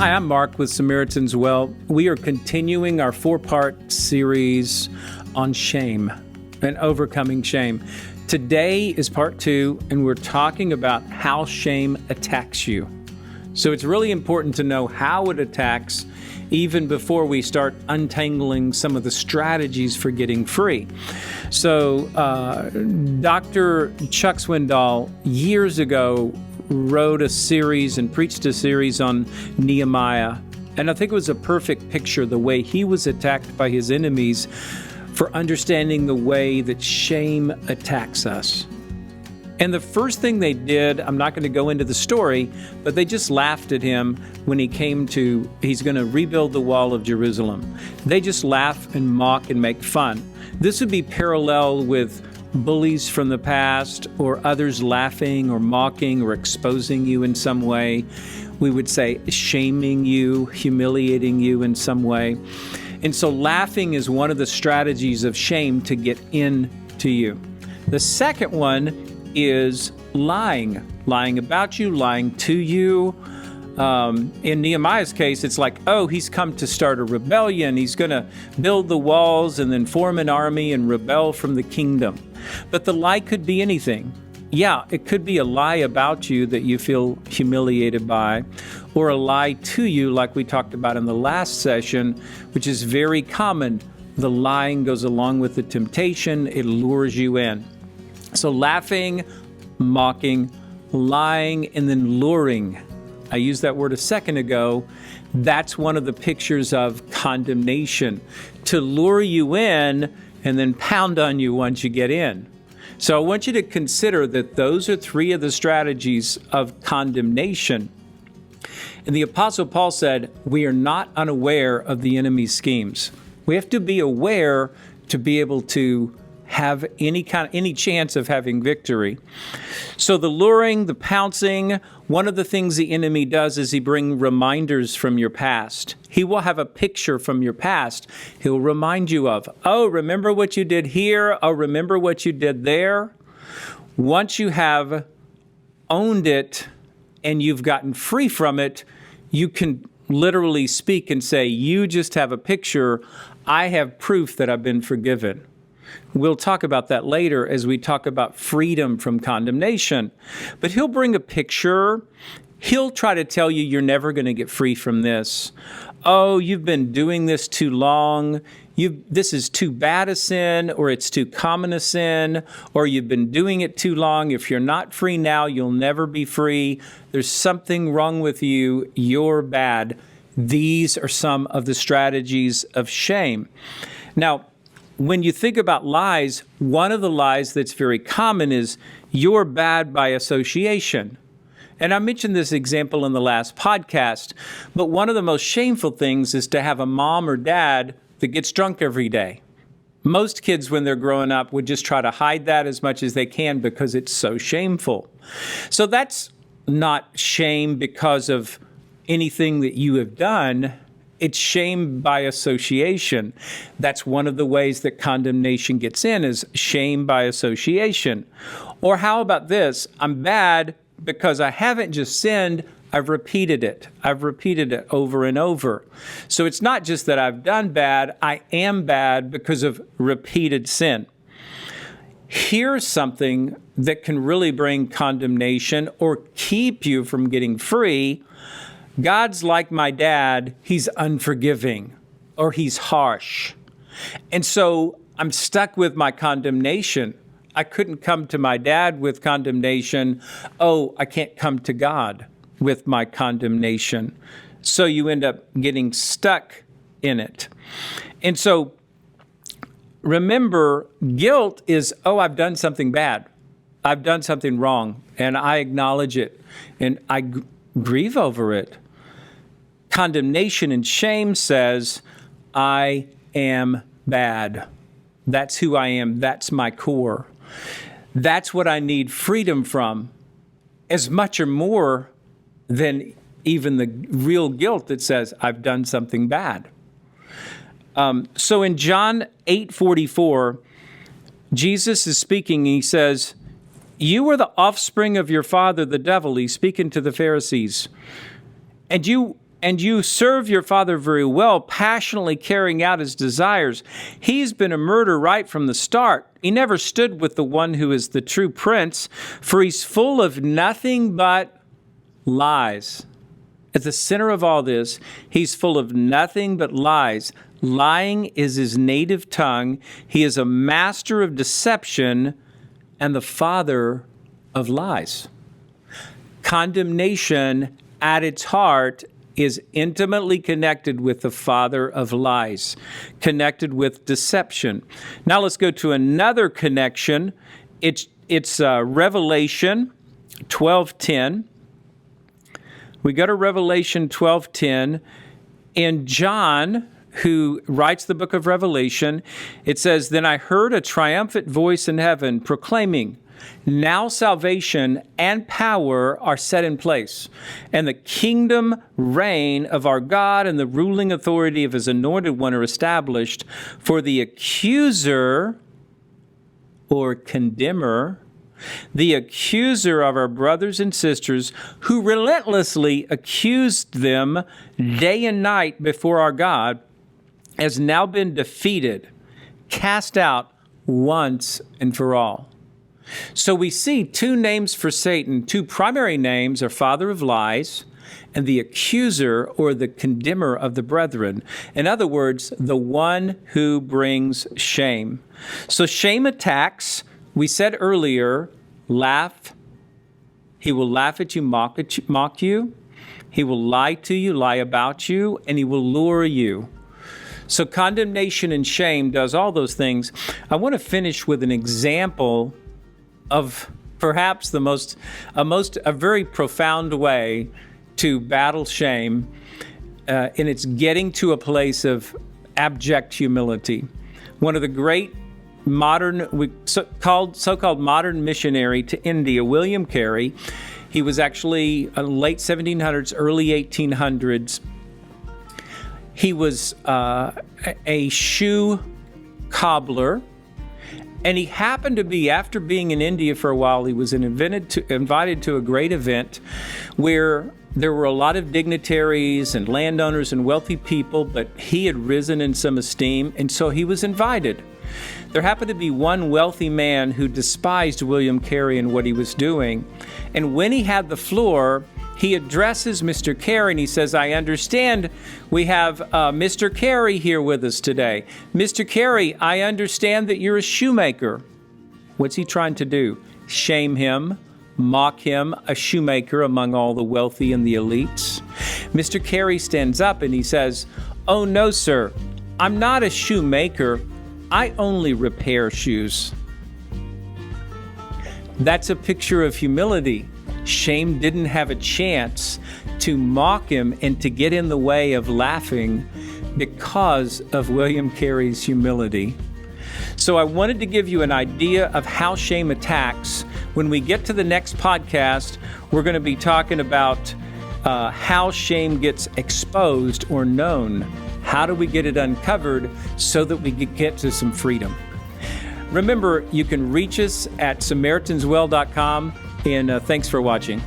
Hi, I'm Mark with Samaritan's Well. We are continuing our 4-part series on shame and overcoming shame. Today is part 2, and we're talking about how shame attacks you. So it's really important to know how it attacks even before we start untangling some of the strategies for getting free. So Dr. Chuck Swindoll years ago wrote a series and preached a series on Nehemiah. And I think it was a perfect picture, the way he was attacked by his enemies, for understanding the way that shame attacks us. And the first thing they did, I'm not going to go into the story, but they just laughed at him when he's going to rebuild the wall of Jerusalem. They just laugh and mock and make fun. This would be parallel with bullies from the past, or others laughing or mocking or exposing you in some way. We would say shaming you, humiliating you in some way. And so laughing is one of the strategies of shame to get into you. The second one is lying about you, lying to you. In Nehemiah's case, it's like, oh, he's come to start a rebellion. He's going to build the walls and then form an army and rebel from the kingdom. But the lie could be anything. Yeah, it could be a lie about you that you feel humiliated by, or a lie to you like we talked about in the last session, which is very common. The lying goes along with the temptation. It lures you in. So laughing, mocking, lying, and then luring. I used that word a second ago. That's one of the pictures of condemnation, to lure you in and then pound on you once you get in. So I want you to consider that those are 3 of the strategies of condemnation. And the Apostle Paul said, we are not unaware of the enemy's schemes. We have to be aware to be able to have any chance of having victory. So the luring, the pouncing, one of the things the enemy does is he brings reminders from your past. He will have a picture from your past. He'll remind you of, oh, remember what you did here? Oh, remember what you did there? Once you have owned it and you've gotten free from it, you can literally speak and say, you just have a picture. I have proof that I've been forgiven. We'll talk about that later as we talk about freedom from condemnation. But he'll bring a picture. He'll try to tell you you're never going to get free from this. Oh, you've been doing this too long. This is too bad a sin, or it's too common a sin, or you've been doing it too long. If you're not free now, you'll never be free. There's something wrong with you. You're bad. These are some of the strategies of shame. Now, when you think about lies, one of the lies that's very common is you're bad by association. And I mentioned this example in the last podcast, but one of the most shameful things is to have a mom or dad that gets drunk every day. Most kids, when they're growing up, would just try to hide that as much as they can because it's so shameful. So that's not shame because of anything that you have done. It's shame by association. That's one of the ways that condemnation gets in, is shame by association. Or how about this? I'm bad because I haven't just sinned, I've repeated it. I've repeated it over and over. So it's not just that I've done bad, I am bad because of repeated sin. Here's something that can really bring condemnation or keep you from getting free. God's like my dad, he's unforgiving, or he's harsh. And so I'm stuck with my condemnation. I couldn't come to my dad with condemnation. Oh, I can't come to God with my condemnation. So you end up getting stuck in it. And so remember, guilt is, oh, I've done something bad. I've done something wrong, and I acknowledge it, and I grieve over it. Condemnation and shame says, I am bad. That's who I am. That's my core. That's what I need freedom from, as much or more than even the real guilt that says I've done something bad. So in John 8:44, Jesus is speaking. He says, you are the offspring of your father, the devil. He's speaking to the Pharisees. And and you serve your father very well, passionately carrying out his desires. He's been a murderer right from the start. He never stood with the one who is the true prince, for he's full of nothing but lies. At the center of all this, he's full of nothing but lies. Lying is his native tongue. He is a master of deception and the father of lies. Condemnation at its heart is intimately connected with the father of lies, connected with deception. Now let's go to another connection. It's Revelation 12:10. We go to Revelation 12:10. In John, who writes the book of Revelation, it says, "Then I heard a triumphant voice in heaven proclaiming, 'Now salvation and power are set in place, and the kingdom reign of our God and the ruling authority of his anointed one are established. For the accuser,'" or condemner, "the accuser of our brothers and sisters, who relentlessly accused them day and night before our God, has now been defeated, cast out once and for all." So we see two names for Satan. Two primary names are father of lies and the accuser or the condemner of the brethren. In other words, the one who brings shame. So shame attacks, we said earlier, laugh. He will laugh at you, mock you. He will lie to you, lie about you, and he will lure you. So condemnation and shame does all those things. I want to finish with an example of perhaps a very profound way to battle shame, and it's getting to a place of abject humility. One of the great so-called modern missionary to India, William Carey, he was actually late 1700s, early 1800s. He was a shoe cobbler, and he happened to be, after being in India for a while, he was invited to a great event where there were a lot of dignitaries and landowners and wealthy people, but he had risen in some esteem, and so he was invited. There happened to be one wealthy man who despised William Carey and what he was doing, and when he had the floor, he addresses Mr. Carey and he says, "I understand we have Mr. Carey here with us today. Mr. Carey, I understand that you're a shoemaker." What's he trying to do? Shame him, mock him, a shoemaker among all the wealthy and the elites. Mr. Carey stands up and he says, "Oh no, sir, I'm not a shoemaker. I only repair shoes." That's a picture of humility. Shame didn't have a chance to mock him and to get in the way of laughing because of William Carey's humility. So I wanted to give you an idea of how shame attacks. When we get to the next podcast, we're going to be talking about how shame gets exposed or known. How do we get it uncovered so that we can get to some freedom? Remember, you can reach us at SamaritansWell.com, and thanks for watching.